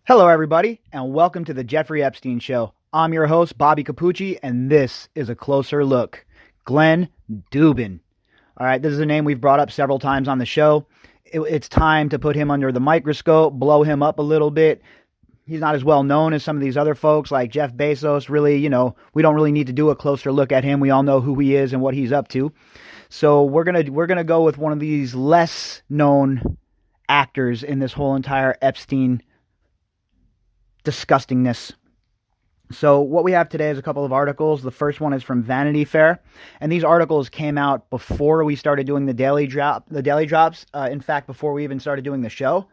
Hello, everybody, and welcome to the Jeffrey Epstein Show. I'm your host, Bobby Capucci, and this is a closer look. Glenn Dubin. All right, this is a name we've brought up several times on the show. It's time to put him under the microscope, blow him up a little bit. He's not as well known as some of these other folks like Jeff Bezos. Really, we don't really need to do a closer look at him. We all know who he is and what he's up to. So we're gonna go with one of these less known actors in this whole entire Epstein disgustingness. So what we have today is a couple of articles. The first one is from Vanity Fair, and these articles came out before we started doing the daily drops. In fact, before we even started doing the show.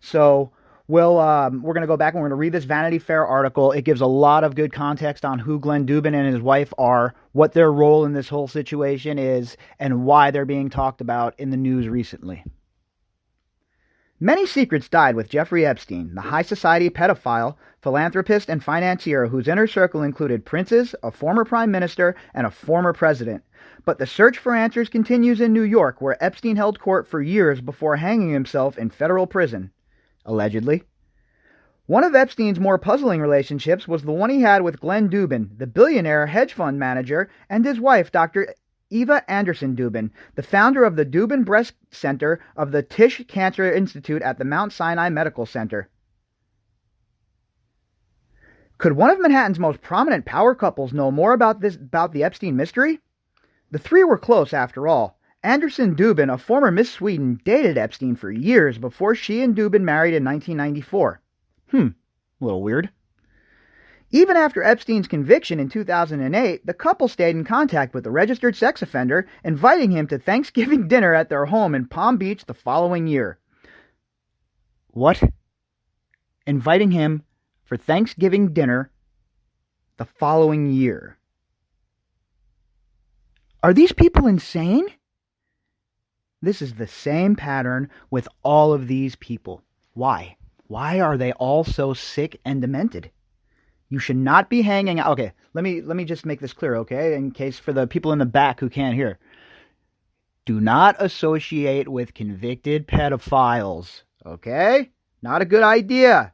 So we're going to go back and we're going to read this Vanity Fair article. It gives a lot of good context on who Glenn Dubin and his wife are, what their role in this whole situation is, and why they're being talked about in the news recently. Many secrets died with Jeffrey Epstein, the high society pedophile, philanthropist, and financier whose inner circle included princes, a former prime minister, and a former president. But the search for answers continues in New York, where Epstein held court for years before hanging himself in federal prison, allegedly. One of Epstein's more puzzling relationships was the one he had with Glenn Dubin, the billionaire hedge fund manager, and his wife, Dr. Eva Anderson Dubin, the founder of the Dubin Breast Center of the Tisch Cancer Institute at the Mount Sinai Medical Center. Could one of Manhattan's most prominent power couples know more about the Epstein mystery? The three were close after all. Anderson Dubin, a former Miss Sweden, dated Epstein for years before she and Dubin married in 1994. A little weird. Even after Epstein's conviction in 2008, the couple stayed in contact with the registered sex offender, inviting him to Thanksgiving dinner at their home in Palm Beach the following year. What? Inviting him for Thanksgiving dinner the following year. Are these people insane? This is the same pattern with all of these people. Why? Why are they all so sick and demented? You should not be hanging out. Okay, let me just make this clear, okay, in case for the people in the back who can't hear. Do not associate with convicted pedophiles, okay? Not a good idea.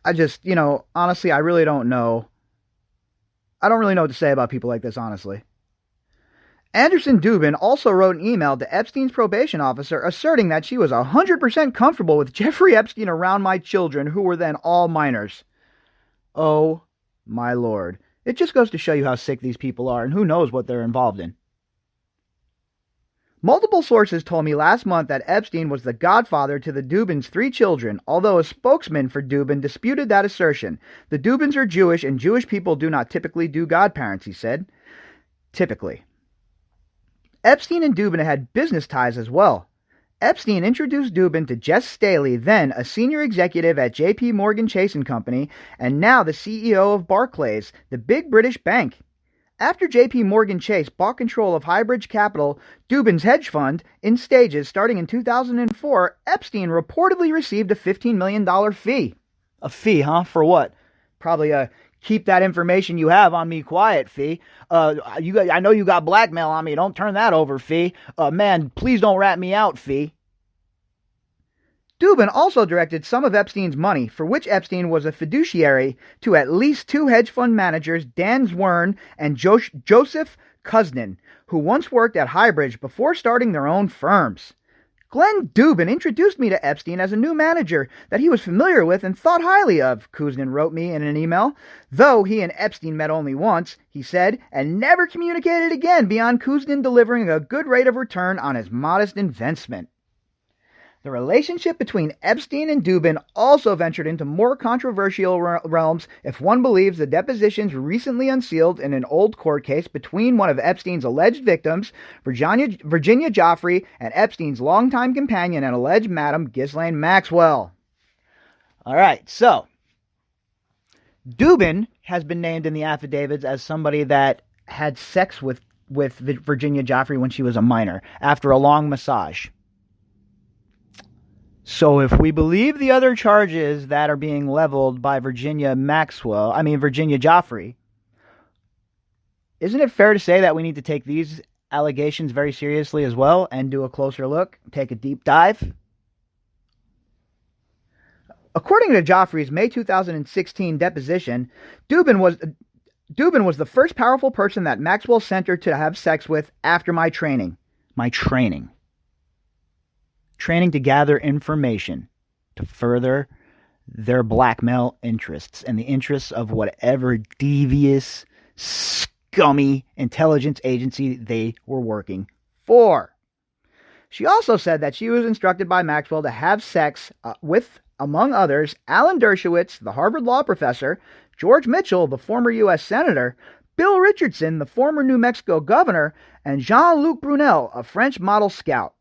Honestly, I really don't know. I don't really know what to say about people like this, honestly. Anderson Dubin also wrote an email to Epstein's probation officer asserting that she was 100% comfortable with Jeffrey Epstein around my children, who were then all minors. Oh, my lord. It just goes to show you how sick these people are and who knows what they're involved in. Multiple sources told me last month that Epstein was the godfather to the Dubins' 3 children, although a spokesman for Dubin disputed that assertion. The Dubins are Jewish, and Jewish people do not typically do godparents, he said. Typically. Epstein and Dubin had business ties as well. Epstein introduced Dubin to Jess Staley, then a senior executive at J.P. Morgan Chase & Company, and now the CEO of Barclays, the big British bank. After J.P. Morgan Chase bought control of Highbridge Capital, Dubin's hedge fund, in stages starting in 2004, Epstein reportedly received a $15 million fee. A fee, huh? For what? Probably a keep that information you have on me quiet fee. I know you got blackmail on me. Don't turn that over fee. Man, please don't rat me out fee. Dubin also directed some of Epstein's money, for which Epstein was a fiduciary, to at least 2 hedge fund managers, Dan Zwirn and Joseph Kuznin, who once worked at Highbridge before starting their own firms. Glenn Dubin introduced me to Epstein as a new manager that he was familiar with and thought highly of, Kuznin wrote me in an email. Though he and Epstein met only once, he said, and never communicated again beyond Kuznin delivering a good rate of return on his modest investment. The relationship between Epstein and Dubin also ventured into more controversial realms if one believes the depositions recently unsealed in an old court case between one of Epstein's alleged victims, Virginia Joffrey, and Epstein's longtime companion and alleged madam, Ghislaine Maxwell. All right, so Dubin has been named in the affidavits as somebody that had sex with Virginia Joffrey when she was a minor after a long massage. So if we believe the other charges that are being leveled by Virginia Joffrey, isn't it fair to say that we need to take these allegations very seriously as well and do a closer look, take a deep dive? According to Joffrey's May 2016 deposition, Dubin was the first powerful person that Maxwell sent her to have sex with after my training. My training. Training to gather information to further their blackmail interests and the interests of whatever devious, scummy intelligence agency they were working for. She also said that she was instructed by Maxwell to have sex with, among others, Alan Dershowitz, the Harvard law professor, George Mitchell, the former U.S. Senator, Bill Richardson, the former New Mexico governor, and Jean-Luc Brunel, a French model scout.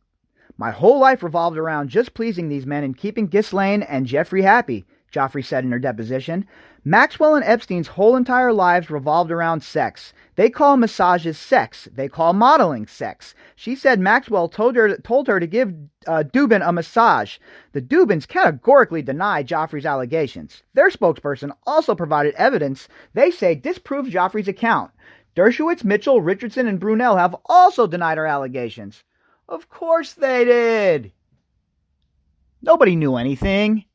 My whole life revolved around just pleasing these men and keeping Ghislaine and Jeffrey happy, Joffrey said in her deposition. Maxwell and Epstein's whole entire lives revolved around sex. They call massages sex. They call modeling sex. She said Maxwell told her to give Dubin a massage. The Dubins categorically deny Joffrey's allegations. Their spokesperson also provided evidence they say disproves Joffrey's account. Dershowitz, Mitchell, Richardson, and Brunel have also denied her allegations. Of course they did. Nobody knew anything.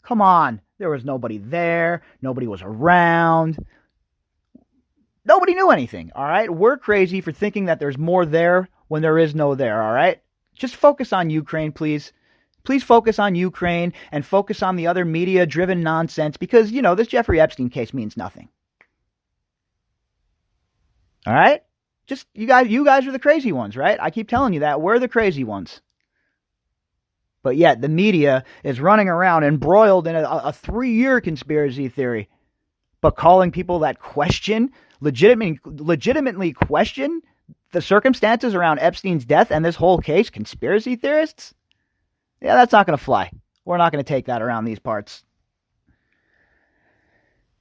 Come on. There was nobody there. Nobody was around. Nobody knew anything, all right? We're crazy for thinking that there's more there when there is no there, all right? Just focus on Ukraine, please. Please focus on Ukraine and focus on the other media-driven nonsense because, this Jeffrey Epstein case means nothing. All right? Just, you guys are the crazy ones, right? I keep telling you that. We're the crazy ones. But yet the media is running around embroiled in a 3-year conspiracy theory. But calling people that legitimately question the circumstances around Epstein's death and this whole case conspiracy theorists? Yeah, that's not going to fly. We're not going to take that around these parts.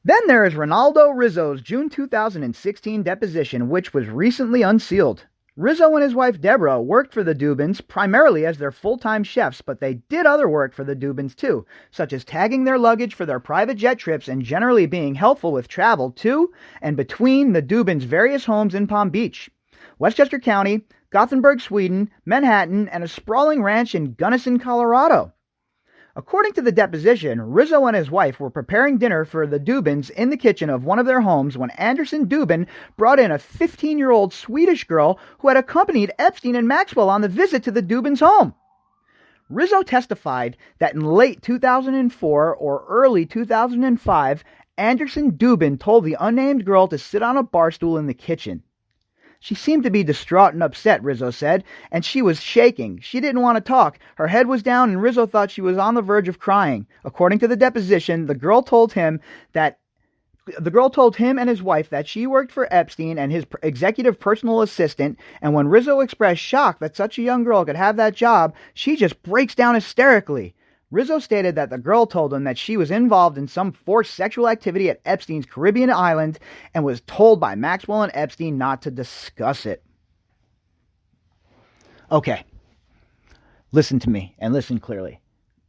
Then there is Ronaldo Rizzo's June 2016 deposition, which was recently unsealed. Rizzo and his wife Deborah worked for the Dubins primarily as their full-time chefs, but they did other work for the Dubins too, such as tagging their luggage for their private jet trips and generally being helpful with travel to and between the Dubins' various homes in Palm Beach, Westchester County, Gothenburg, Sweden, Manhattan, and a sprawling ranch in Gunnison, Colorado. According to the deposition, Rizzo and his wife were preparing dinner for the Dubins in the kitchen of one of their homes when Anderson Dubin brought in a 15-year-old Swedish girl who had accompanied Epstein and Maxwell on the visit to the Dubins' home. Rizzo testified that in late 2004 or early 2005, Anderson Dubin told the unnamed girl to sit on a bar stool in the kitchen. She seemed to be distraught and upset, Rizzo said, and she was shaking. She didn't want to talk. Her head was down, and Rizzo thought she was on the verge of crying. According to the deposition, the girl told him and his wife that she worked for Epstein and his executive personal assistant, and when Rizzo expressed shock that such a young girl could have that job, she just breaks down hysterically. Rizzo stated that the girl told him that she was involved in some forced sexual activity at Epstein's Caribbean island and was told by Maxwell and Epstein not to discuss it. Okay, listen to me and listen clearly.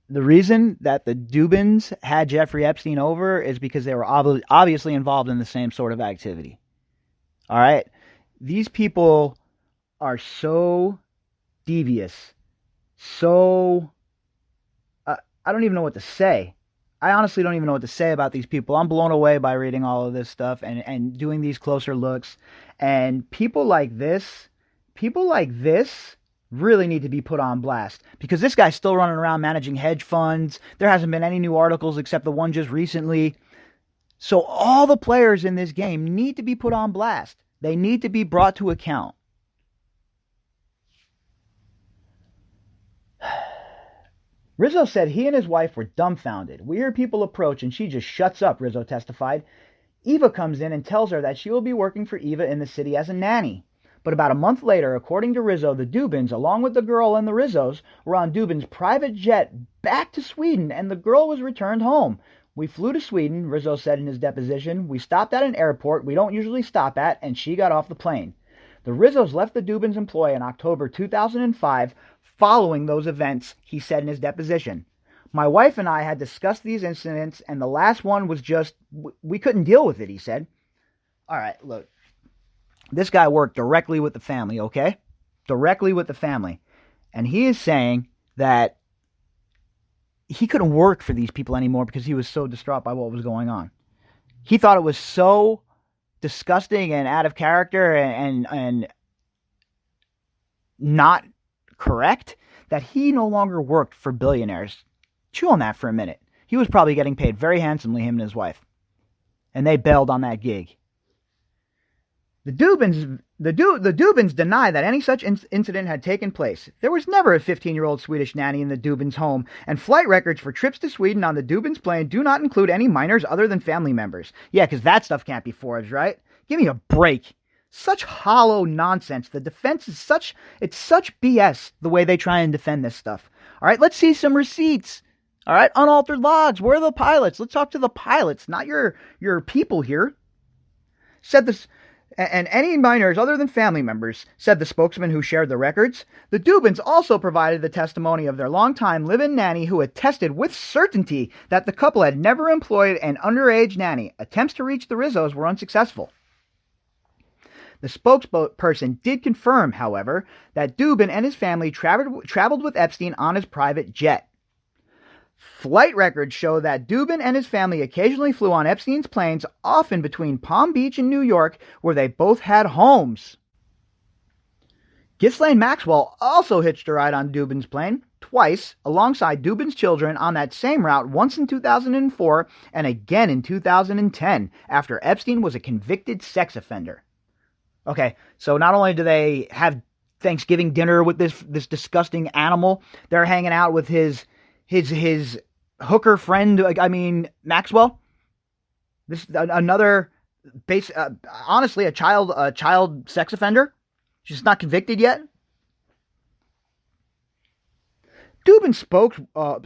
The reason that the Dubins had Jeffrey Epstein over is because they were obviously involved in the same sort of activity. All right? These people are so devious, so... I don't even know what to say. I honestly don't even know what to say about these people. I'm blown away by reading all of this stuff and doing these closer looks. And people like this really need to be put on blast. Because this guy's still running around managing hedge funds. There hasn't been any new articles except the one just recently. So all the players in this game need to be put on blast. They need to be brought to account. Rizzo said he and his wife were dumbfounded. We hear people approach and she just shuts up, Rizzo testified. Eva comes in and tells her that she will be working for Eva in the city as a nanny. But about a month later, according to Rizzo, the Dubins, along with the girl and the Rizzos, were on Dubin's private jet back to Sweden and the girl was returned home. We flew to Sweden, Rizzo said in his deposition. We stopped at an airport we don't usually stop at and she got off the plane. The Rizzos left the Dubins' employ in October 2005. Following those events, he said in his deposition, my wife and I had discussed these incidents, and the last one was just, we couldn't deal with it, he said. All right, look, this guy worked directly with the family, okay? Directly with the family. And he is saying that he couldn't work for these people anymore because he was so distraught by what was going on. He thought it was so disgusting and out of character and not correct that he no longer worked for billionaires. Chew on that for a minute. He was probably getting paid very handsomely, him and his wife. And they bailed on that gig. The Dubins deny that any such incident had taken place. There was never a 15-year-old Swedish nanny in the Dubins' home, and flight records for trips to Sweden on the Dubins' plane do not include any minors other than family members. Yeah, because that stuff can't be forged, right? Give me a break. Such hollow nonsense. The defense is such BS the way they try and defend this stuff. All right, let's see some receipts. All right, unaltered logs. Where are the pilots? Let's talk to the pilots, not your people here. Said this. And any minors other than family members, said the spokesman who shared the records. The Dubins also provided the testimony of their longtime live-in nanny who attested with certainty that the couple had never employed an underage nanny. Attempts to reach the Rizzos were unsuccessful. The spokesperson did confirm, however, that Dubin and his family traveled with Epstein on his private jet. Flight records show that Dubin and his family occasionally flew on Epstein's planes, often between Palm Beach and New York, where they both had homes. Ghislaine Maxwell also hitched a ride on Dubin's plane, twice, alongside Dubin's children on that same route, once in 2004 and again in 2010, after Epstein was a convicted sex offender. Okay, so not only do they have Thanksgiving dinner with this disgusting animal, they're hanging out with his hooker friend, Maxwell. This another honestly a child sex offender. She's not convicted yet. Dubin's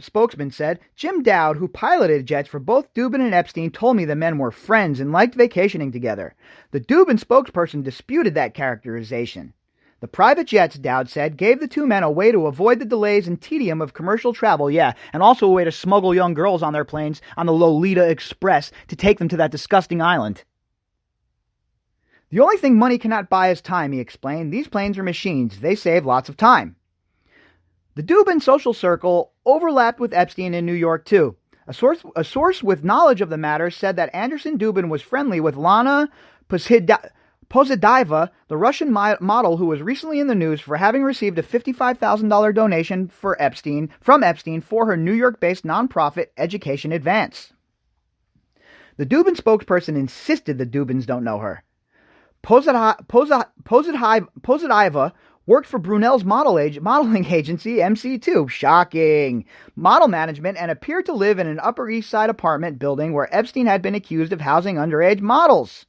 spokesman said, Jim Dowd, who piloted jets for both Dubin and Epstein, told me the men were friends and liked vacationing together. The Dubin spokesperson disputed that characterization. The private jets, Dowd said, gave the two men a way to avoid the delays and tedium of commercial travel, and also a way to smuggle young girls on their planes on the Lolita Express to take them to that disgusting island. The only thing money cannot buy is time, he explained. These planes are machines. They save lots of time. The Dubin social circle overlapped with Epstein in New York, too. A source with knowledge of the matter said that Anderson Dubin was friendly with Lana Pozadaiva, the Russian model who was recently in the news for having received a $55,000 donation from Epstein for her New York-based nonprofit Education Advance. The Dubin spokesperson insisted the Dubins don't know her. Pozadaiva worked for Brunel's modeling agency, MC2, shocking, model management, and appeared to live in an Upper East Side apartment building where Epstein had been accused of housing underage models.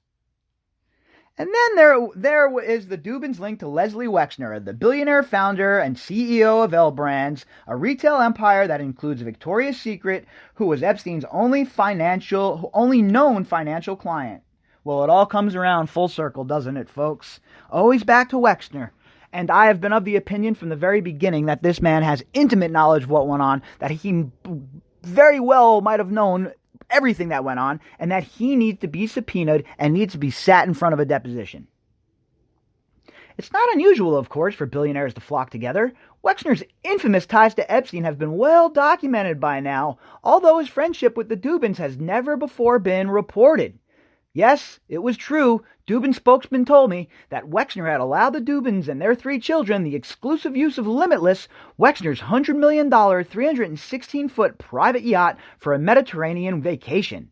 And then there is the Dubin's link to Leslie Wexner, the billionaire founder and CEO of L Brands, a retail empire that includes Victoria's Secret, who was Epstein's only known financial client. Well, it all comes around full circle, doesn't it, folks? Always back to Wexner. And I have been of the opinion from the very beginning that this man has intimate knowledge of what went on, that he very well might have known everything that went on, and that he needs to be subpoenaed and needs to be sat in front of a deposition. It's not unusual, of course, for billionaires to flock together. Wexner's infamous ties to Epstein have been well documented by now, although his friendship with the Dubins has never before been reported. Yes, it was true. Dubin's spokesman told me that Wexner had allowed the Dubins and their 3 children the exclusive use of Limitless, Wexner's $100 million, 316-foot private yacht for a Mediterranean vacation.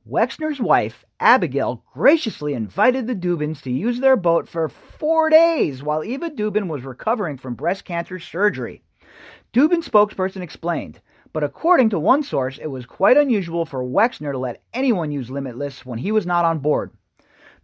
Wexner's wife, Abigail, graciously invited the Dubins to use their boat for 4 days while Eva Dubin was recovering from breast cancer surgery. Dubin's spokesperson explained, but according to one source, it was quite unusual for Wexner to let anyone use Limitless when he was not on board.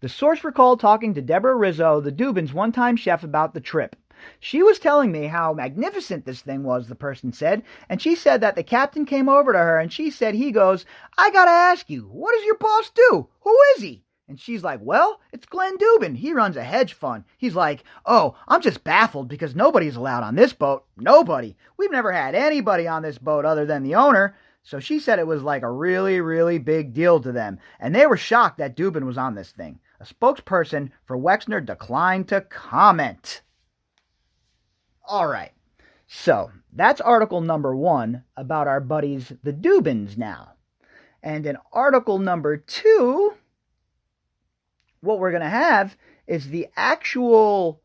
The source recalled talking to Deborah Rizzo, the Dubins' one-time chef, about the trip. She was telling me how magnificent this thing was, the person said, and she said that the captain came over to her and she said, he goes, I gotta ask you, what does your boss do? Who is he? And she's like, well, it's Glenn Dubin. He runs a hedge fund. He's like, oh, I'm just baffled because nobody's allowed on this boat. Nobody. We've never had anybody on this boat other than the owner. So she said it was like a really, really big deal to them. And they were shocked that Dubin was on this thing. A spokesperson for Wexner declined to comment. All right. So, that's article number 1 about our buddies, the Dubins now. And in article number 2, what we're going to have is the actual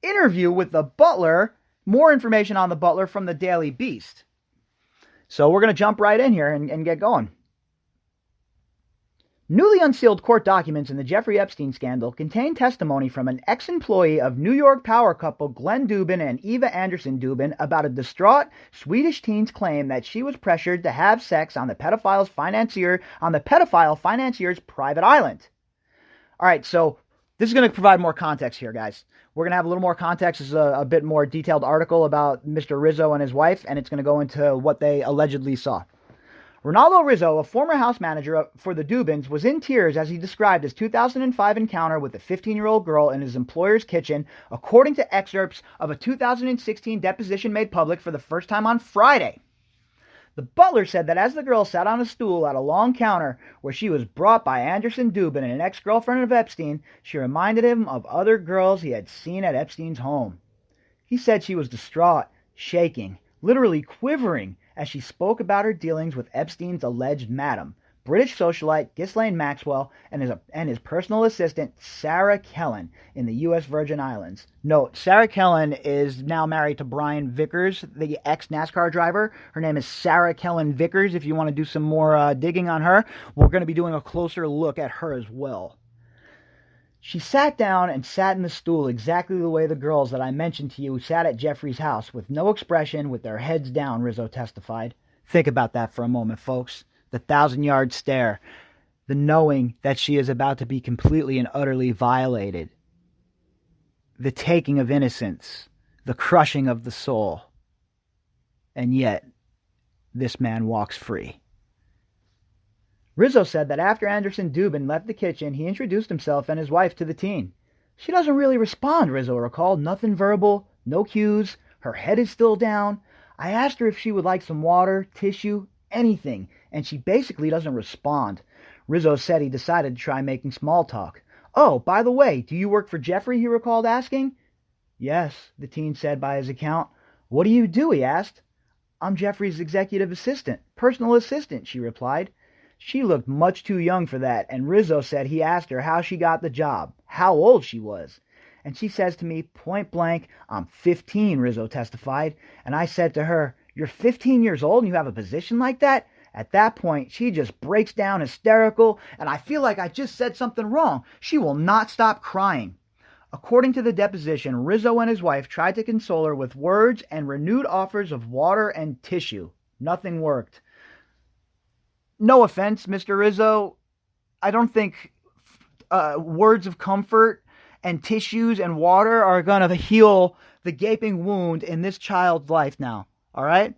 interview with the butler, more information on the butler from the Daily Beast. So we're going to jump right in here and get going. Newly unsealed court documents in the Jeffrey Epstein scandal contain testimony from an ex-employee of New York power couple Glenn Dubin and Eva Anderson Dubin about a distraught Swedish teen's claim that she was pressured to have sex on the pedophile financier's private island. All right, so this is going to provide more context here, guys. We're going to have a little more context. This is a bit more detailed article about Mr. Rizzo and his wife, and it's going to go into what they allegedly saw. Ronaldo Rizzo, a former house manager for the Dubins, was in tears as he described his 2005 encounter with a 15-year-old girl in his employer's kitchen, according to excerpts of a 2016 deposition made public for the first time on Friday. The butler said that as the girl sat on a stool at a long counter where she was brought by Anderson Dubin, an ex-girlfriend of Epstein, she reminded him of other girls he had seen at Epstein's home. He said she was distraught, shaking, literally quivering, as she spoke about her dealings with Epstein's alleged madam, British socialite Ghislaine Maxwell, and his personal assistant Sarah Kellen in the U.S. Virgin Islands. Note, Sarah Kellen is now married to Brian Vickers, the ex-NASCAR driver. Her name is Sarah Kellen Vickers. If you want to do some more digging on her, we're going to be doing a closer look at her as well. She sat down and sat in the stool exactly the way the girls that I mentioned to you sat at Jeffrey's house, with no expression, with their heads down, Rizzo testified. Think about that for a moment, folks. The 1,000-yard stare. The knowing that she is about to be completely and utterly violated. The taking of innocence. The crushing of the soul. And yet, this man walks free. Rizzo said that after Anderson Dubin left the kitchen, he introduced himself and his wife to the teen. She doesn't really respond, Rizzo recalled. Nothing verbal, no cues. Her head is still down. I asked her if she would like some water, tissue, anything, and she basically doesn't respond. Rizzo said he decided to try making small talk. Oh, by the way, do you work for Jeffrey, he recalled asking. Yes, the teen said by his account. What do you do, he asked. I'm Jeffrey's executive assistant, personal assistant, she replied. She looked much too young for that, and Rizzo said he asked her how she got the job, how old she was. And she says to me, point blank, I'm 15, Rizzo testified. And I said to her, you're 15 years old and you have a position like that? At that point, she just breaks down hysterical, and I feel like I just said something wrong. She will not stop crying. According to the deposition, Rizzo and his wife tried to console her with words and renewed offers of water and tissue. Nothing worked. No offense, Mr. Rizzo. I don't think words of comfort and tissues and water are going to heal the gaping wound in this child's life now. All right?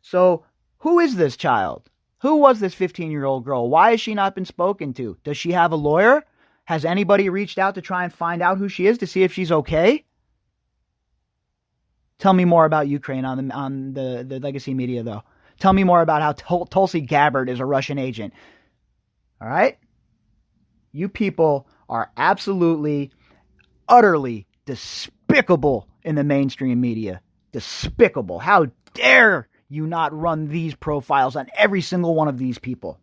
So, who is this child? Who was this 15-year-old girl? Why has she not been spoken to? Does she have a lawyer? Has anybody reached out to try and find out who she is to see if she's okay? Tell me more about Ukraine on the legacy media, though. Tell me more about how Tulsi Gabbard is a Russian agent. All right? You people are absolutely, utterly despicable in the mainstream media. Despicable. How dare you not run these profiles on every single one of these people?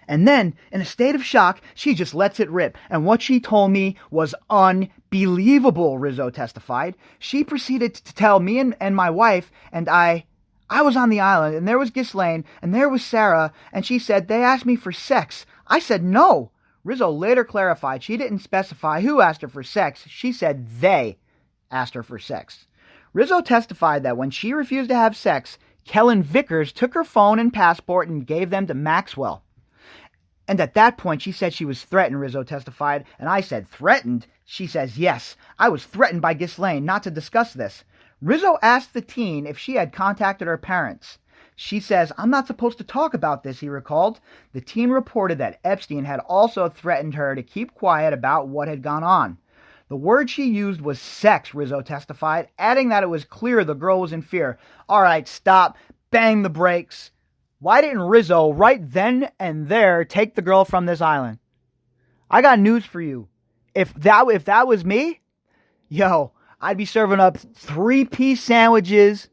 And then, in a state of shock, she just lets it rip. And what she told me was unbelievable, Rizzo testified. She proceeded to tell me and my wife and I was on the island, and there was Ghislaine, and there was Sarah, and she said, they asked me for sex. I said no. Rizzo later clarified she didn't specify who asked her for sex. She said they asked her for sex. Rizzo testified that when she refused to have sex, Kellen Vickers took her phone and passport and gave them to Maxwell. And at that point, she said she was threatened, Rizzo testified, and I said, threatened? She says, yes, I was threatened by Ghislaine not to discuss this. Rizzo asked the teen if she had contacted her parents. She says, I'm not supposed to talk about this, he recalled. The teen reported that Epstein had also threatened her to keep quiet about what had gone on. The word she used was sex, Rizzo testified, adding that it was clear the girl was in fear. All right, stop. Bang the brakes. Why didn't Rizzo right then and there take the girl from this island? I got news for you. If that was me, I'd be serving up 3-piece sandwiches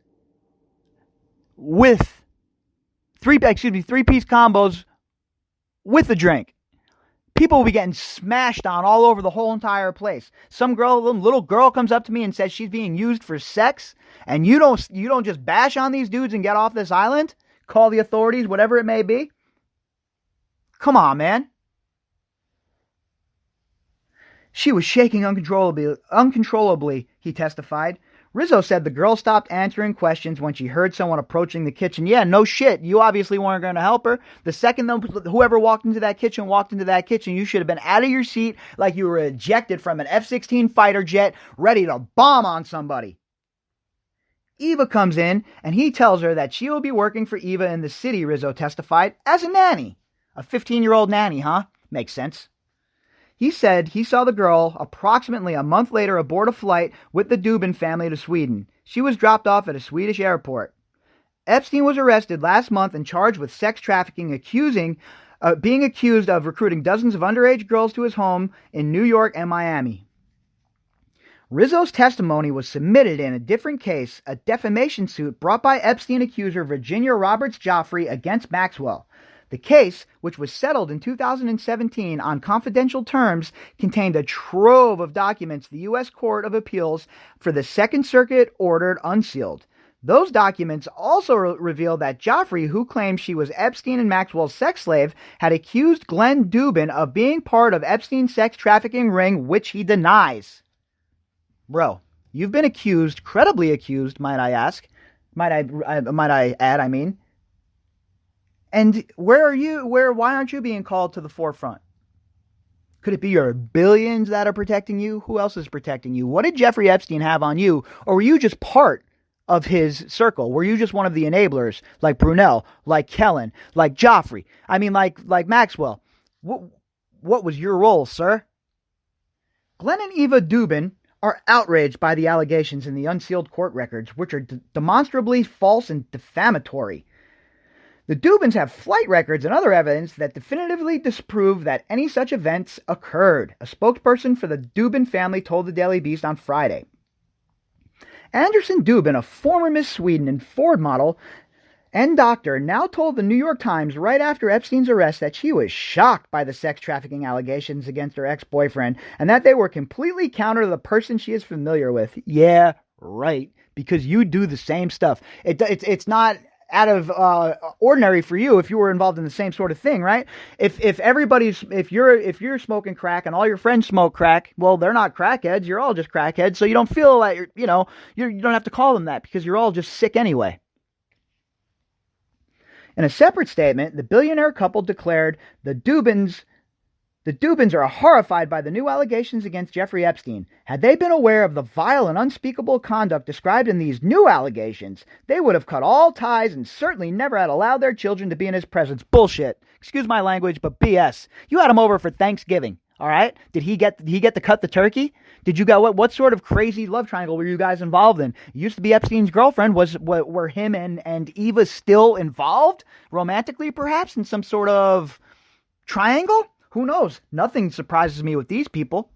with 3-piece combos with a drink. People will be getting smashed on all over the whole entire place. Some little girl comes up to me and says she's being used for sex, and you don't just bash on these dudes and get off this island, call the authorities, whatever it may be. Come on, man. She was shaking uncontrollably, he testified. Rizzo said the girl stopped answering questions when she heard someone approaching the kitchen. Yeah, no shit. You obviously weren't going to help her. The second whoever walked into that kitchen, you should have been out of your seat like you were ejected from an F-16 fighter jet ready to bomb on somebody. Eva comes in, and he tells her that she will be working for Eva in the city, Rizzo testified, as a nanny. A 15-year-old nanny, huh? Makes sense. He said he saw the girl approximately a month later aboard a flight with the Dubin family to Sweden. She was dropped off at a Swedish airport. Epstein was arrested last month and charged with sex trafficking, being accused of recruiting dozens of underage girls to his home in New York and Miami. Rizzo's testimony was submitted in a different case, a defamation suit brought by Epstein accuser Virginia Roberts Joffrey against Maxwell. The case, which was settled in 2017 on confidential terms, contained a trove of documents the U.S. Court of Appeals for the Second Circuit ordered unsealed. Those documents also revealed that Joffrey, who claimed she was Epstein and Maxwell's sex slave, had accused Glenn Dubin of being part of Epstein's sex trafficking ring, which he denies. Bro, you've been accused, credibly accused, might I add. And why aren't you being called to the forefront? Could it be your billions that are protecting you? Who else is protecting you? What did Jeffrey Epstein have on you? Or were you just part of his circle? Were you just one of the enablers, like Brunel, like Kellen, like Joffrey? Like Maxwell. What was your role, sir? Glenn and Eva Dubin are outraged by the allegations in the unsealed court records, which are demonstrably false and defamatory. The Dubins have flight records and other evidence that definitively disprove that any such events occurred, a spokesperson for the Dubin family told the Daily Beast on Friday. Anderson Dubin, a former Miss Sweden and Ford model and doctor, now told the New York Times right after Epstein's arrest that she was shocked by the sex trafficking allegations against her ex-boyfriend and that they were completely counter to the person she is familiar with. Yeah, right, because you do the same stuff. It's not out of ordinary for you if you were involved in the same sort of thing, right? If you're smoking crack and all your friends smoke crack, well, they're not crackheads. You're all just crackheads, so you don't feel like you don't have to call them that because you're all just sick anyway. In a separate statement, the billionaire couple declared the Dubins are horrified by the new allegations against Jeffrey Epstein. Had they been aware of the vile and unspeakable conduct described in these new allegations, they would have cut all ties and certainly never had allowed their children to be in his presence. Bullshit. Excuse my language, but BS. You had him over for Thanksgiving, all right? Did he get to cut the turkey? Did you go, what sort of crazy love triangle were you guys involved in? It used to be Epstein's girlfriend. Were him and Eva still involved? Romantically, perhaps, in some sort of triangle? Who knows? Nothing surprises me with these people.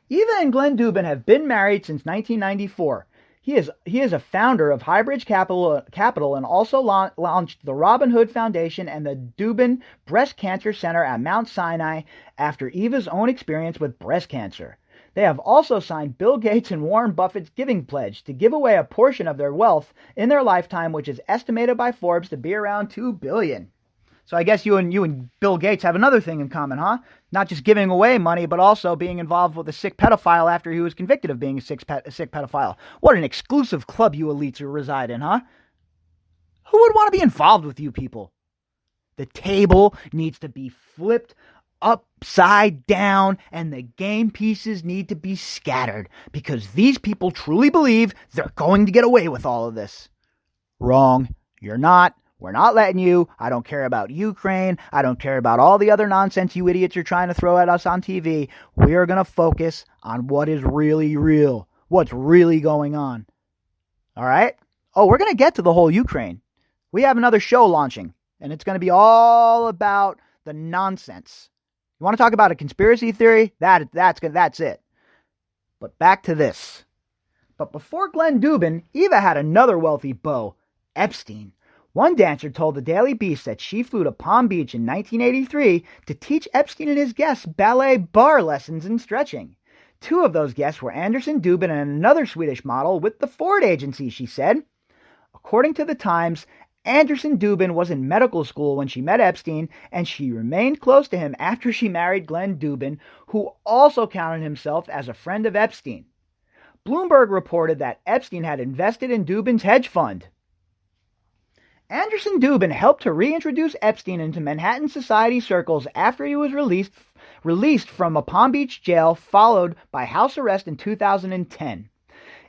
Eva and Glenn Dubin have been married since 1994. He is a founder of Highbridge Capital and also launched the Robin Hood Foundation and the Dubin Breast Cancer Center at Mount Sinai after Eva's own experience with breast cancer. They have also signed Bill Gates and Warren Buffett's giving pledge to give away a portion of their wealth in their lifetime, which is estimated by Forbes to be around $2 billion. So I guess you and Bill Gates have another thing in common, huh? Not just giving away money, but also being involved with a sick pedophile after he was convicted of being a sick pedophile. What an exclusive club you elites reside in, huh? Who would want to be involved with you people? The table needs to be flipped upside down and the game pieces need to be scattered because these people truly believe they're going to get away with all of this. Wrong. You're not. We're not letting you. I don't care about Ukraine. I don't care about all the other nonsense you idiots are trying to throw at us on TV. We are going to focus on what is really real, what's really going on. All right? Oh, we're going to get to the whole Ukraine. We have another show launching, and it's going to be all about the nonsense. You want to talk about a conspiracy theory? That's it. But back to this. But before Glenn Dubin, Eva had another wealthy beau, Epstein. One dancer told the Daily Beast that she flew to Palm Beach in 1983 to teach Epstein and his guests ballet bar lessons and stretching. Two of those guests were Anderson Dubin and another Swedish model with the Ford agency, she said. According to the Times, Anderson Dubin was in medical school when she met Epstein, and she remained close to him after she married Glenn Dubin, who also counted himself as a friend of Epstein. Bloomberg reported that Epstein had invested in Dubin's hedge fund. Anderson Dubin helped to reintroduce Epstein into Manhattan society circles after he was released from a Palm Beach jail, followed by house arrest in 2010.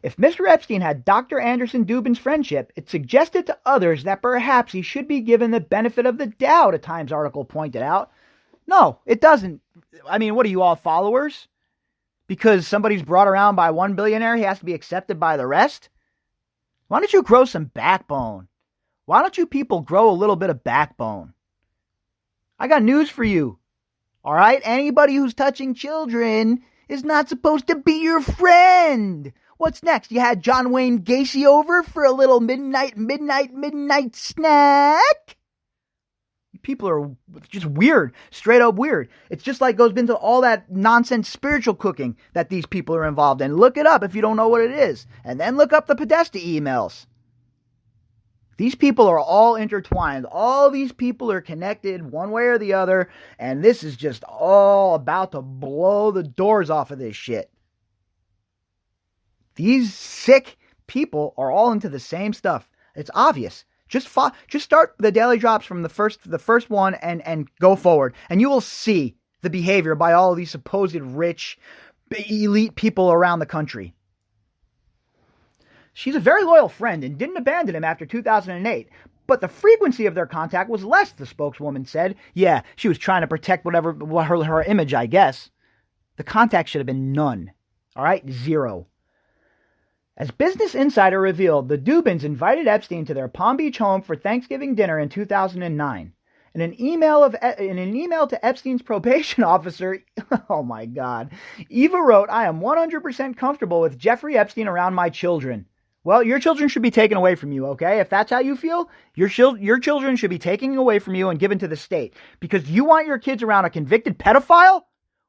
If Mr. Epstein had Dr. Anderson Dubin's friendship, it suggested to others that perhaps he should be given the benefit of the doubt, a Times article pointed out. No, it doesn't. I mean, what are you all, followers? Because somebody's brought around by one billionaire, he has to be accepted by the rest? Why don't you grow some backbone? Why don't you people grow a little bit of backbone? I got news for you. All right? Anybody who's touching children is not supposed to be your friend. What's next? You had John Wayne Gacy over for a little midnight snack? People are just weird, straight up weird. It's just like goes into all that nonsense spiritual cooking that these people are involved in. Look it up if you don't know what it is. And then look up the Podesta emails. These people are all intertwined. All these people are connected one way or the other. And this is just all about to blow the doors off of this shit. These sick people are all into the same stuff. It's obvious. Just start the daily drops from the first one and go forward. And you will see the behavior by all of these supposed rich, elite people around the country. She's a very loyal friend and didn't abandon him after 2008. But the frequency of their contact was less, the spokeswoman said. Yeah, she was trying to protect her image, I guess. The contact should have been none. All right? Zero. As Business Insider revealed, the Dubins invited Epstein to their Palm Beach home for Thanksgiving dinner in 2009. In an email to Epstein's probation officer, oh my God, Eva wrote, "I am 100% comfortable with Jeffrey Epstein around my children." Well, your children should be taken away from you, okay? If that's how you feel, your children should be taken away from you and given to the state. Because you want your kids around a convicted pedophile?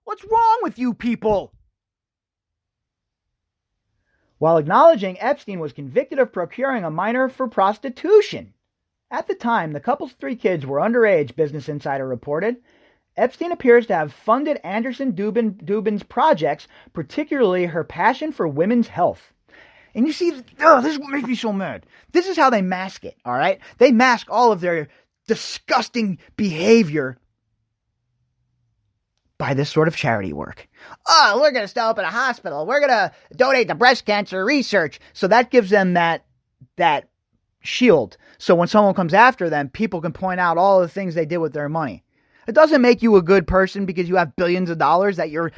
What's wrong with you people? While acknowledging Epstein was convicted of procuring a minor for prostitution. At the time, the couple's 3 kids were underage, Business Insider reported. Epstein appears to have funded Anderson Dubin's projects, particularly her passion for women's health. And you see, this is what makes me so mad. This is how they mask it, all right? They mask all of their disgusting behavior by this sort of charity work. Oh, we're going to start up at a hospital. We're going to donate to breast cancer research. So that gives them that shield. So when someone comes after them, people can point out all the things they did with their money. It doesn't make you a good person because you have billions of dollars that you're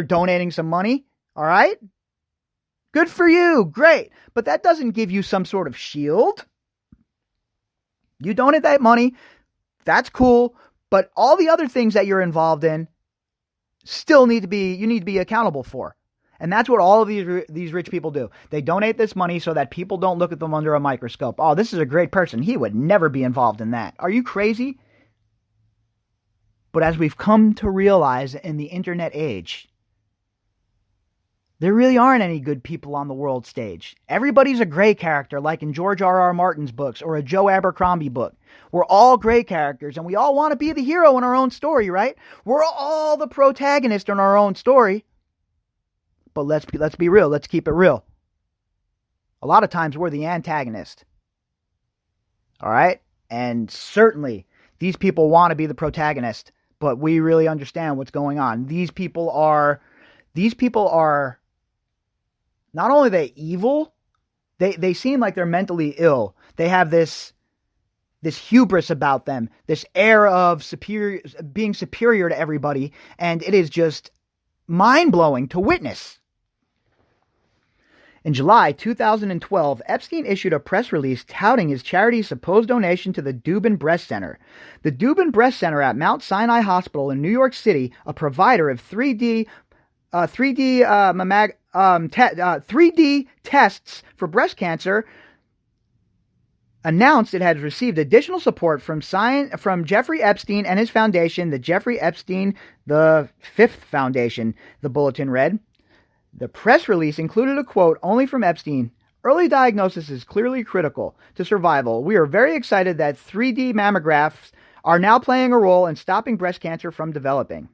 donating some money. All right? Good for you. Great. But that doesn't give you some sort of shield. You donate that money. That's cool. But all the other things that you're involved in still need to be accountable for. And that's what all of these rich people do. They donate this money so that people don't look at them under a microscope. Oh, this is a great person. He would never be involved in that. Are you crazy? But as we've come to realize in the internet age, there really aren't any good people on the world stage. Everybody's a gray character, like in George R.R. Martin's books or a Joe Abercrombie book. We're all gray characters, and we all want to be the hero in our own story, right? We're all the protagonist in our own story. But let's be real. Let's keep it real. A lot of times we're the antagonist. All right? And certainly these people want to be the protagonist, but we really understand what's going on. These people are not only are they evil, they seem like they're mentally ill. They have this hubris about them, this air of being superior to everybody, and it is just mind-blowing to witness. In July 2012, Epstein issued a press release touting his charity's supposed donation to the Dubin Breast Center. The Dubin Breast Center at Mount Sinai Hospital in New York City, a provider of 3D 3D tests for breast cancer, announced it has received additional support from Jeffrey Epstein and his foundation, the Jeffrey Epstein the Fifth Foundation, the bulletin read. The press release included a quote only from Epstein. Early diagnosis is clearly critical to survival. We are very excited that 3D mammographs are now playing a role in stopping breast cancer from developing.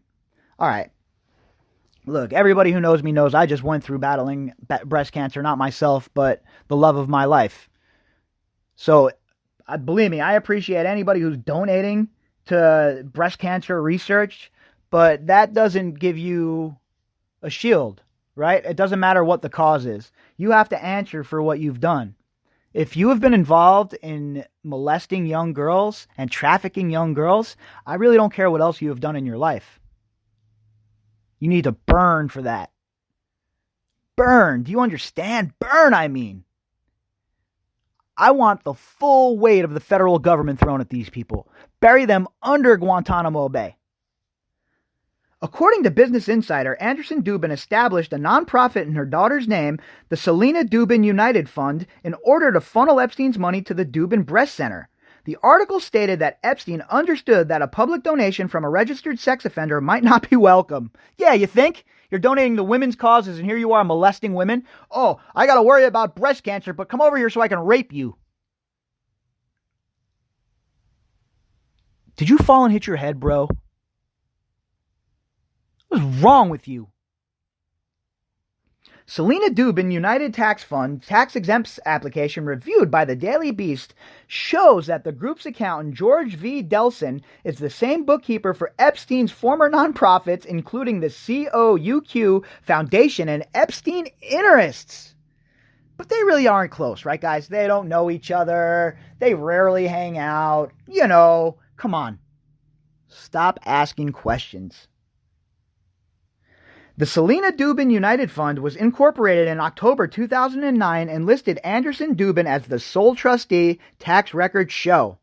All right. Look, everybody who knows me knows I just went through battling breast cancer, not myself, but the love of my life. So, believe me, I appreciate anybody who's donating to breast cancer research, but that doesn't give you a shield, right? It doesn't matter what the cause is. You have to answer for what you've done. If you have been involved in molesting young girls and trafficking young girls, I really don't care what else you have done in your life. You need to burn for that. Burn. Do you understand? Burn, I mean. I want the full weight of the federal government thrown at these people. Bury them under Guantanamo Bay. According to Business Insider, Anderson Dubin established a nonprofit in her daughter's name, the Selena Dubin United Fund, in order to funnel Epstein's money to the Dubin Breast Center. The article stated that Epstein understood that a public donation from a registered sex offender might not be welcome. Yeah, you think? You're donating to women's causes and here you are molesting women? Oh, I gotta worry about breast cancer, but come over here so I can rape you. Did you fall and hit your head, bro? What's wrong with you? Selena Dubin United Tax Fund tax-exempt application reviewed by the Daily Beast shows that the group's accountant, George V. Delson, is the same bookkeeper for Epstein's former nonprofits, including the COUQ Foundation and Epstein Interests. But they really aren't close, right, guys? They don't know each other. They rarely hang out. You know, come on. Stop asking questions. The Selena Dubin United Fund was incorporated in October 2009 and listed Anderson Dubin as the sole trustee. Tax records show.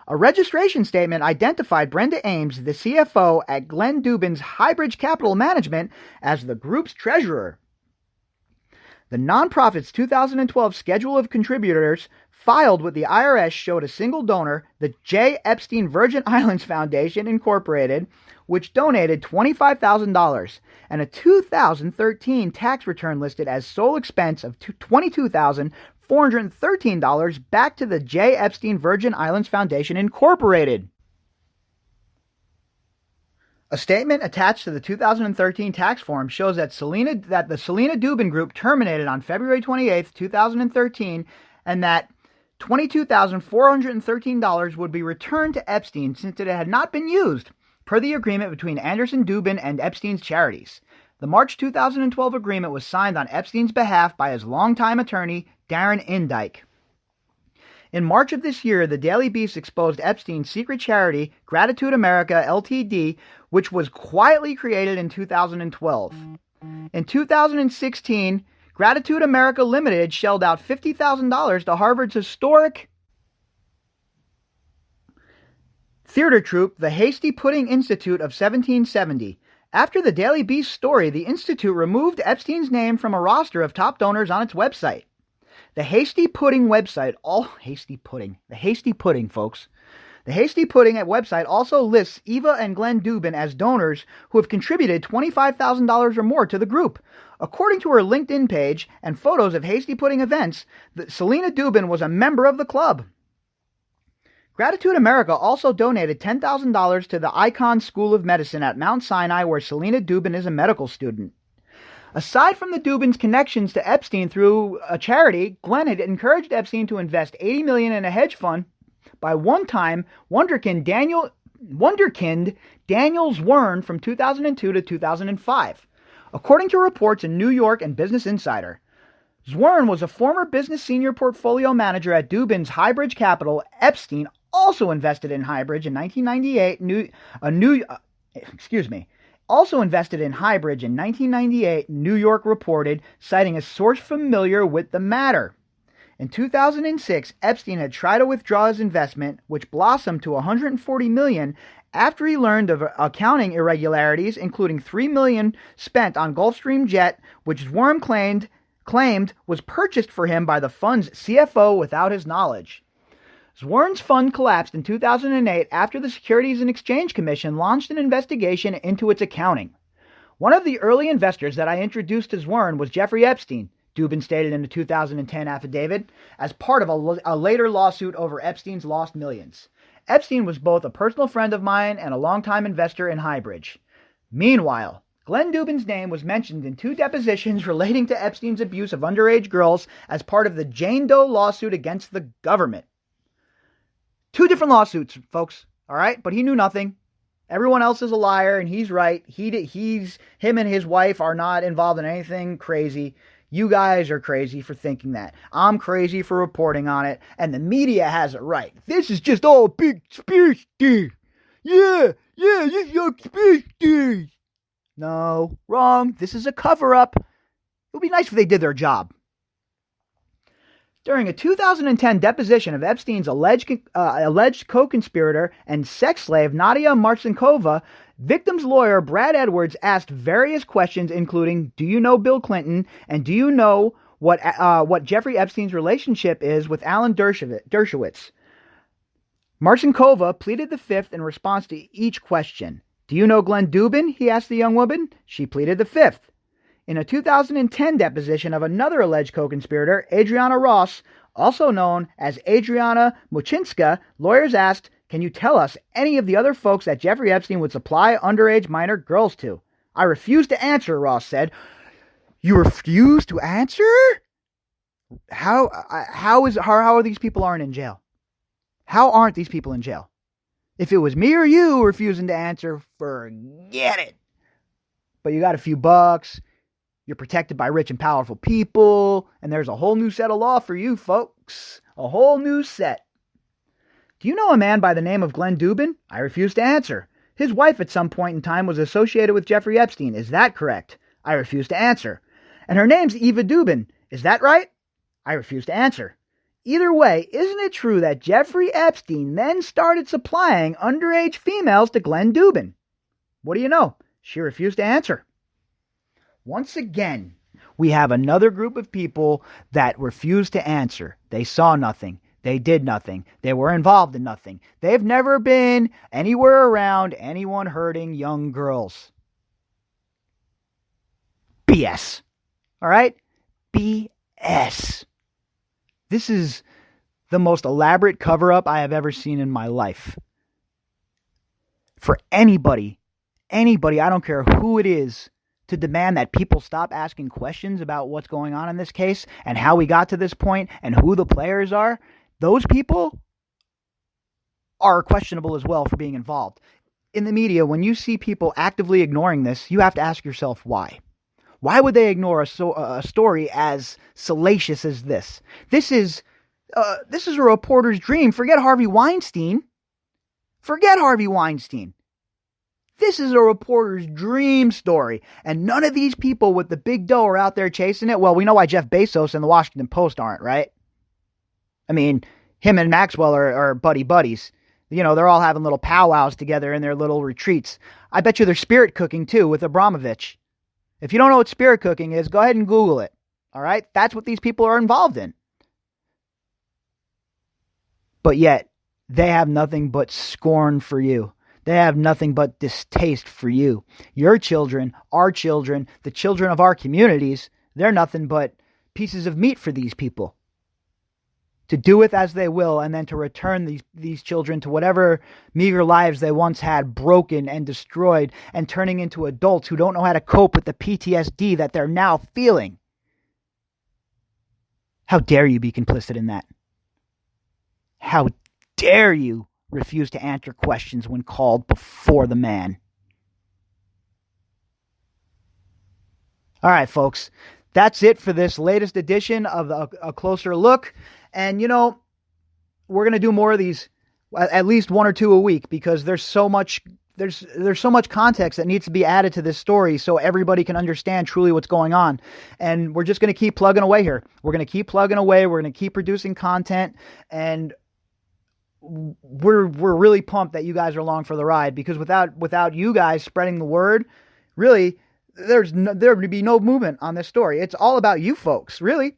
A registration statement identified Brenda Ames, the CFO at Glenn Dubin's Highbridge Capital Management, as the group's treasurer. The nonprofit's 2012 schedule of contributors filed with the IRS showed a single donor, the J. Epstein Virgin Islands Foundation, Incorporated, which donated $25,000, and a 2013 tax return listed as sole expense of $22,413 back to the J. Epstein Virgin Islands Foundation, Incorporated. A statement attached to the 2013 tax form shows that the Selena Dubin Group terminated on February 28, 2013, and that $22,413 would be returned to Epstein since it had not been used, per the agreement between Anderson Dubin and Epstein's charities. The March 2012 agreement was signed on Epstein's behalf by his longtime attorney, Darren Indyke. In March of this year, the Daily Beast exposed Epstein's secret charity, Gratitude America Ltd., which was quietly created in 2012. In 2016, Gratitude America Limited shelled out $50,000 to Harvard's historic theater troupe, the Hasty Pudding Institute of 1770. After the Daily Beast story, the Institute removed Epstein's name from a roster of top donors on its website. The Hasty Pudding website, the Hasty Pudding, folks. The Hasty Pudding website also lists Eva and Glenn Dubin as donors who have contributed $25,000 or more to the group. According to her LinkedIn page and photos of Hasty Pudding events, Selena Dubin was a member of the club. Gratitude America also donated $10,000 to the Icahn School of Medicine at Mount Sinai, where Selena Dubin is a medical student. Aside from the Dubins' connections to Epstein through a charity, Glenn had encouraged Epstein to invest $80 million in a hedge fund by one-time wonderkind Daniel Zwirn from 2002 to 2005. According to reports in New York and Business Insider, Zwirn was a former business senior portfolio manager at Dubin's Highbridge Capital. Epstein also invested in Highbridge in 1998. Also invested in Highbridge in 1998, New York reported, citing a source familiar with the matter. In 2006, Epstein had tried to withdraw his investment, which blossomed to $140 million after he learned of accounting irregularities, including $3 million spent on Gulfstream jet, which Zwerm claimed was purchased for him by the fund's CFO without his knowledge. Zwerm's fund collapsed in 2008 after the Securities and Exchange Commission launched an investigation into its accounting. One of the early investors that I introduced to Zwerm was Jeffrey Epstein, Dubin stated in a 2010 affidavit, as part of a later lawsuit over Epstein's lost millions. Epstein was both a personal friend of mine and a longtime investor in Highbridge. Meanwhile, Glenn Dubin's name was mentioned in 2 depositions relating to Epstein's abuse of underage girls as part of the Jane Doe lawsuit against the government. 2 different lawsuits, folks, all right? But he knew nothing. Everyone else is a liar, and he's right. Him and his wife are not involved in anything crazy. You guys are crazy for thinking that. I'm crazy for reporting on it, and the media has it right. This is just all a big conspiracy. Yeah, this is all conspiracy. No, wrong. This is a cover-up. It would be nice if they did their job. During a 2010 deposition of Epstein's alleged co-conspirator and sex slave Nadia Marcinkova, victim's lawyer Brad Edwards asked various questions, including, do you know Bill Clinton, and do you know what Jeffrey Epstein's relationship is with Alan Dershowitz? Marcinkova pleaded the fifth in response to each question. Do you know Glenn Dubin? He asked the young woman. She pleaded the fifth. In a 2010 deposition of another alleged co-conspirator, Adriana Ross, also known as Adriana Muchinska, lawyers asked, can you tell us any of the other folks that Jeffrey Epstein would supply underage minor girls to? I refuse to answer, Ross said. You refuse to answer? How are these people aren't in jail? How aren't these people in jail? If it was me or you refusing to answer, forget it. But you got a few bucks. You're protected by rich and powerful people, and there's a whole new set of law for you folks. A whole new set. Do you know a man by the name of Glenn Dubin? I refuse to answer. His wife at some point in time was associated with Jeffrey Epstein. Is that correct? I refuse to answer. And her name's Eva Dubin. Is that right? I refuse to answer. Either way, isn't it true that Jeffrey Epstein then started supplying underage females to Glenn Dubin? What do you know? She refused to answer. Once again, we have another group of people that refuse to answer. They saw nothing. They did nothing. They were involved in nothing. They've never been anywhere around anyone hurting young girls. BS. All right? BS. This is the most elaborate cover-up I have ever seen in my life. For anybody, I don't care who it is, to demand that people stop asking questions about what's going on in this case and how we got to this point and who the players are, those people are questionable as well for being involved. In the media, when you see people actively ignoring this, you have to ask yourself why. Why would they ignore a story as salacious as this? This is a reporter's dream. Forget Harvey Weinstein. This is a reporter's dream story, and none of these people with the big dough are out there chasing it. Well, we know why Jeff Bezos and the Washington Post aren't, right? I mean, him and Maxwell are buddies. You know, they're all having little powwows together in their little retreats. I bet you they're spirit cooking, too, with Abramovich. If you don't know what spirit cooking is, go ahead and Google it, all right? That's what these people are involved in. But yet, they have nothing but scorn for you. They have nothing but distaste for you. Your children, our children, the children of our communities, they're nothing but pieces of meat for these people. To do with as they will, and then to return these children to whatever meager lives they once had, broken and destroyed, and turning into adults who don't know how to cope with the PTSD that they're now feeling. How dare you be complicit in that? How dare you refuse to answer questions when called before the man? All right, folks. That's it for this latest edition of A Closer Look. And, you know, we're going to do more of these, at least 1 or 2 a week, because there's so much context that needs to be added to this story so everybody can understand truly what's going on. And we're just going to keep plugging away here. We're going to keep plugging away. We're going to keep producing content. And we're really pumped that you guys are along for the ride, because without you guys spreading the word, really, there would be no movement on this story. It's all about you folks, really.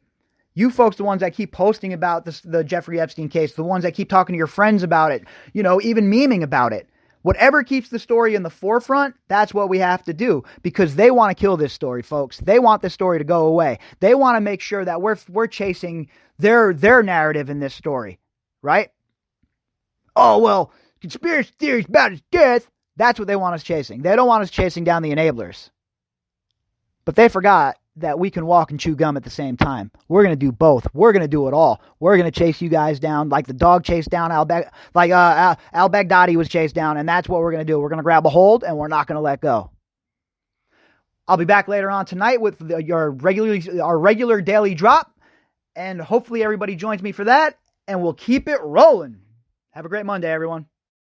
You folks, the ones that keep posting about the Jeffrey Epstein case, the ones that keep talking to your friends about it, even memeing about it. Whatever keeps the story in the forefront, that's what we have to do, because they want to kill this story, folks. They want this story to go away. They want to make sure that we're chasing their narrative in this story, right? Oh, well, conspiracy theories about his death. That's what they want us chasing. They don't want us chasing down the enablers. But they forgot that we can walk and chew gum at the same time. We're going to do both. We're going to do it all. We're going to chase you guys down like the dog chased down al-Baghdadi was chased down, and that's what we're going to do. We're going to grab a hold, and we're not going to let go. I'll be back later on tonight with our regular daily drop, and hopefully everybody joins me for that, and we'll keep it rolling. Have a great Monday, everyone.